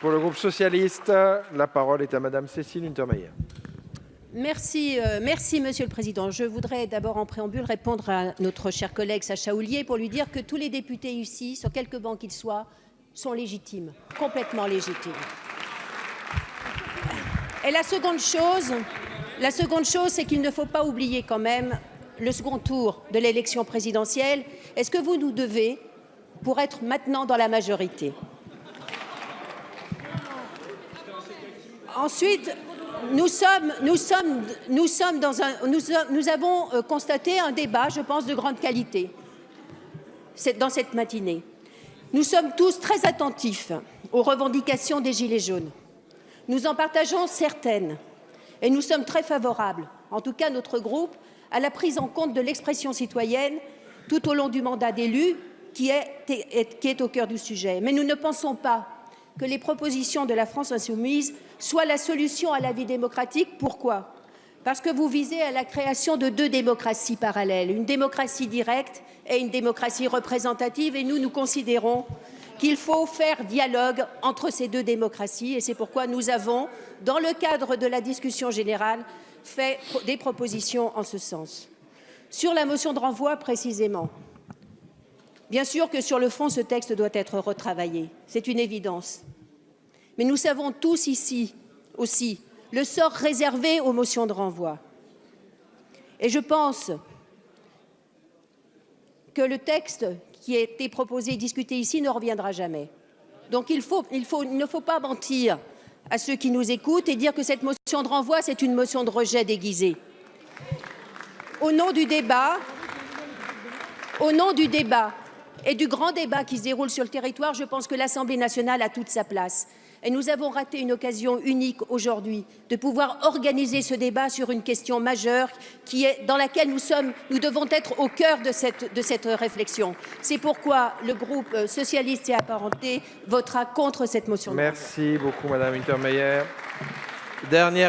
Pour le groupe socialiste, la parole est à Madame Cécile Untermaier. Merci, Monsieur le Président. Je voudrais d'abord en préambule répondre à notre cher collègue Sacha Houlié pour lui dire que tous les députés ici, sur quelque banc qu'ils soient, sont légitimes, complètement légitimes. Et la seconde chose, c'est qu'il ne faut pas oublier quand même le second tour de l'élection présidentielle. Est-ce que vous nous devez pour être maintenant dans la majorité? Ensuite, nous avons constaté un débat, je pense, de grande qualité dans cette matinée. Nous sommes tous très attentifs aux revendications des Gilets jaunes. Nous en partageons certaines et nous sommes très favorables, en tout cas notre groupe, à la prise en compte de l'expression citoyenne tout au long du mandat d'élu qui est au cœur du sujet. Mais nous ne pensons pas que les propositions de la France insoumise soient la solution à la vie démocratique. Pourquoi? Parce que vous visez à la création de deux démocraties parallèles, une démocratie directe et une démocratie représentative. Et nous considérons qu'il faut faire dialogue entre ces deux démocraties. Et c'est pourquoi nous avons, dans le cadre de la discussion générale, fait des propositions en ce sens. Sur la motion de renvoi, précisément, bien sûr que sur le fond, ce texte doit être retravaillé. C'est une évidence. Mais nous savons tous ici aussi le sort réservé aux motions de renvoi. Et je pense que le texte qui a été proposé et discuté ici ne reviendra jamais. Donc il ne faut pas mentir à ceux qui nous écoutent et dire que cette motion de renvoi, c'est une motion de rejet déguisée. Au nom du débat et du grand débat qui se déroule sur le territoire, je pense que l'Assemblée nationale a toute sa place. Et nous avons raté une occasion unique aujourd'hui de pouvoir organiser ce débat sur une question majeure dans laquelle nous devons être au cœur de cette réflexion. C'est pourquoi le groupe socialiste et apparenté votera contre cette motion. Merci beaucoup, Madame Untermaier. Dernière